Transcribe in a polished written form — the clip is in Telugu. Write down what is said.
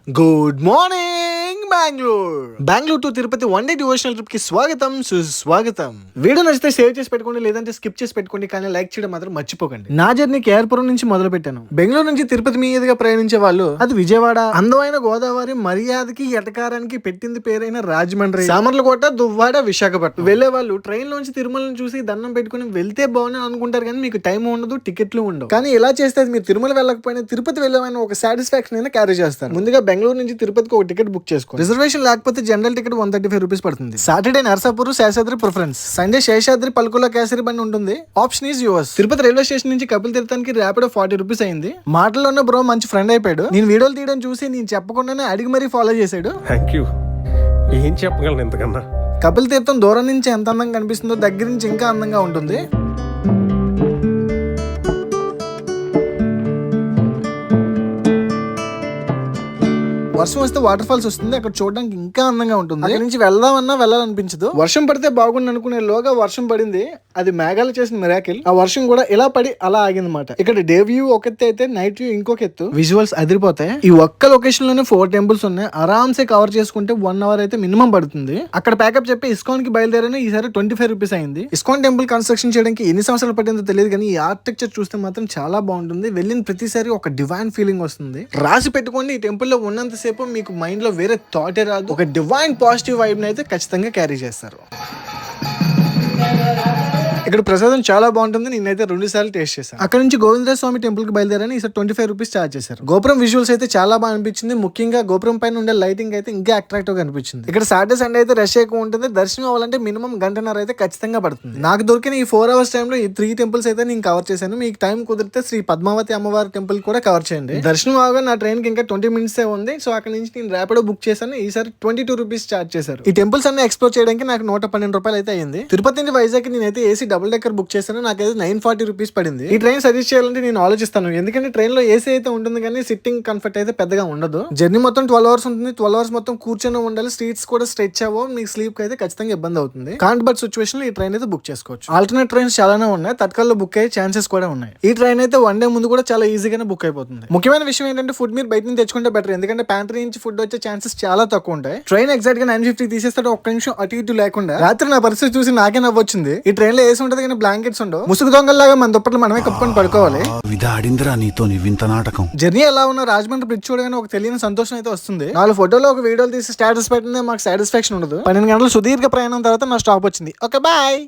Good morning Bengaluru to Tirupati one day devotional trip కి స్వాగతం సుస్వాగతం. వీడియో నచ్చితే సేవ్ చేసి పెట్టుకోండి, లేదంటే స్కిప్ చేసి పెట్టుకోండి, కానీ లైక్ చేయడం మాత్రం మర్చిపోకండి. నా జర్నీకి ఎయిర్పురం నుంచి మొదలు పెట్టాను. బెంగళూరు నుంచి తిరుపతి మీదుగా ప్రయాణించే వాళ్ళు అది విజయవాడ, అందమైన గోదావరి, మర్యాదకి ఎటకారానికి పెట్టింది పేరైన రాజమండ్రి, సామర్లకోట, దువ్వాడ, విశాఖపట్నం వెళ్లే వాళ్ళు ట్రైన్ లోంచి తిరుమలను చూసి దండం పెట్టుకుని వెళ్తే బాగుంది అనుకుంటారు, కానీ మీకు టైం ఉండదు, టికెట్లు ఉండవు. కానీ ఇలా చేస్తే మీరు తిరుమల వెళ్ళకపోయినా తిరుపతి వెళ్ళమని ఒక సాటిస్ఫాక్షన్ అయినా క్యారీ చేస్తారు. ముందుగా బెంగళూరు నుంచి తిరుపతికి ఒక టికెట్ బుక్ చేసుకో. రిజర్వేషన్ లేకపోతే జనరల్ టికెట్ 135 రూపీస్ పడుతుంది. Saturday Narasapur Seshadri preference, Sunday Seshadri పలుకుల కేసరి బండి ఉంటుంది. Option is yours. Tirupati railway station నుంచి కపిల్ తీర్థానికి ర్యాపిడో 40 రూపీస్ అయింది. మాటల్లో ఉన్న బ్రో మంచి ఫ్రెండ్ అయిపోయాడు. నేను వీడియోలు తీయడం చూసి నేను చెప్పకుండానే అడిగి మరీ ఫాలో చేశాడు. ఏం చెప్పగలను ఇంతకన్నా. కపిల్ తీర్థం దూరం నుంచి ఎంత అందంగా కనిపిస్తుందో దగ్గర నుంచి ఇంకా అందంగా ఉంటుంది. వర్షం వస్తే వాటర్ ఫాల్స్ వస్తుంది, అక్కడ చూడడానికి ఇంకా అందంగా ఉంటుంది. అక్కడ నుంచి వెళ్దామన్నా వెళ్ళాలనిపించదు. వర్షం పడితే బాగుండి అనుకునే లోగా వర్షం పడింది. అది మేఘాలు చేసిన మిరాకిల్. ఆ వర్షం కూడా ఇలా పడి అలా ఆగిందన్నమాట. ఇక్కడ డే వ్యూ ఒక ఎత్తు అయితే నైట్ వ్యూ ఇంకొక ఎత్తు. విజువల్స్ అదిరిపోతాయి. ఈ ఒక్క లొకేషన్ లోనే 4 టెంపుల్స్ ఉన్నాయి. ఆరామ్సే కవర్ చేసుకుంటే 1 అవర్ అయితే మినిమం పడుతుంది. అక్కడ ప్యాకప్ చెప్పి ఇస్కాన్ కి బయలుదేరాను. ఈసారి 25 రూపీస్ అయింది. ఇస్కాన్ టెంపుల్ కన్స్ట్రక్షన్ చేయడానికి ఎన్ని సంవత్సరాలు పట్టిందో తెలియదు, కానీ ఈ ఆర్కిటెక్చర్ చూస్తే మాత్రం చాలా బాగుంటుంది. వెళ్ళిన ప్రతిసారి ఒక డివైన్ ఫీలింగ్ వస్తుంది. రాసి పెట్టుకోండి, ఈ టెంపుల్ లో ఉన్నంత సేపు మీకు మైండ్ లో వేరే థాటే రాదు. ఒక డివైన్ పాజిటివ్ వైబ్ అయితే ఖచ్చితంగా క్యారీ చేస్తారు. ఇక్కడ ప్రసాదం చాలా బాగుంటుంది. నేనైతే 2 సార్లు టేస్ట్ చేశాను. అక్కడ నుంచి గోవిందరాజ స్వామి టెంపుల్ కి బయలుదేరాను. ఈసారి 25 రూపీస్ చార్జ్ చేశారు. గోపురం విజువల్స్ అయితే చాలా బాగా అనిపించింది. ముఖ్యంగా గోపురం పైన ఉండే లైటింగ్ అయితే ఇంకా అట్రాక్టివ్ గా అనిపించింది. ఇక్కడ సాటర్డే సండే అయితే రష్ ఎక్కువ ఉంటుంది. దర్శనం అవ్వాలంటే మినిమం గంటన్నర అయితే ఖచ్చితంగా పడుతుంది. నాకు దొరికిన ఈ 4 అవర్స్ టైంలో ఈ 3 టెంపుల్స్ అయితే నేను కవర్ చేశాను. మీకు టైం కుదిరితే శ్రీ పద్మావతి అమ్మవారి టెంపుల్ కూడా కవర్ చేయండి. దర్శనం అవగా నా ట్రైన్ కి ఇంకా 20 మినిట్స్ ఉంది. సో అక్కడ నుంచి నేను ర్యాపిడో బుక్ చేశాను. ఈసారి 22 రూపీస్ చార్జ్ చేశారు. ఈ టెంపుల్స్ అన్ని ఎక్స్ప్లోర్ చేయడానికి నాకు 112 రూపాయలు అయితే అయింది. తిరుపతి నుంచి వైజాగ్ నేనైతే ఏసీ డబుల్ డెక్కర్ బుక్ చేశాను. నాకైతే 940 రూపీస్ పడింది. ఈ ట్రైన్ సజెస్ట్ చేయాలంటే నేను ఆలోచిస్తాను, ఎందుకంటే ట్రైన్ లో ఏసీ అయితే ఉంటుంది, కానీ సిట్టింగ్ కంఫర్ట్ అయితే పెద్దగా ఉండదు. జర్నీ మొత్తం 12 అవర్స్ ఉంటుంది. 12 అవర్స్ మొత్తం కూర్చొని ఉండాలి. సీట్స్ కూడా స్ట్రెచ్ అవ్వవు. మీకు స్లీప్ అయితే ఖచ్చితంగా ఇబ్బంది అవుతుంది. కాంట్ బట్ సిచువేషన్ లో ఈ ట్రైన్ అయితే బుక్ చేసుకోవచ్చు. ఆల్టర్నేట్ ట్రైన్స్ చాలానే ఉన్నాయి. తత్కాల్లో బుక్ అయ్యే ఛాన్సెస్ కూడా ఉన్నాయి. ఈ ట్రైన్ అయితే 1 డే ముందు కూడా చాలా ఈజీగానే బుక్ అయిపోతుంది. ముఖ్యమైన విషయం ఏంటంటే ఫుడ్ మీరు బయట నుంచి తెచ్చుకుంటే బెటర్, ఎందుకంటే ప్యాంట్రీ నుంచి ఫుడ్ వచ్చే ఛాన్సెస్ చాలా తక్కువ ఉంటాయి. ట్రైన్ ఎగ్జాక్ట్ గా 9:50 తీసేస్తాడు. ఒక్క నిమిషం అటు ఇటు లేకుండా. రాత్రి నా పరిస్థితి చూసి నాకే నవ్వొచ్చింది. ఈ ట్రైన్ లో ఏసీ ఉంటుంది కానీ బ్లాంకెట్స్ ఉండవు. ముసుగు దొంగల్లాగా మన దుప్పట్లు మనమే కప్పుకొని పడుకోవాలి. జర్నీ ఎలా ఉన్నా రాజమండ్రి బ్రిడ్జ్ చూడగానే ఒక తెలియని సంతోషం అయితే వస్తుంది. 4 ఫోటోలు ఒక వీడియోలు తీసి స్టేటస్ పెట్టిందే మాకు సాటిస్ఫాక్షన్ ఉండదు. 12 గంటల సుదీర్ఘ ప్రయాణం తర్వాత నా స్టాప్ వచ్చింది. Okay bye.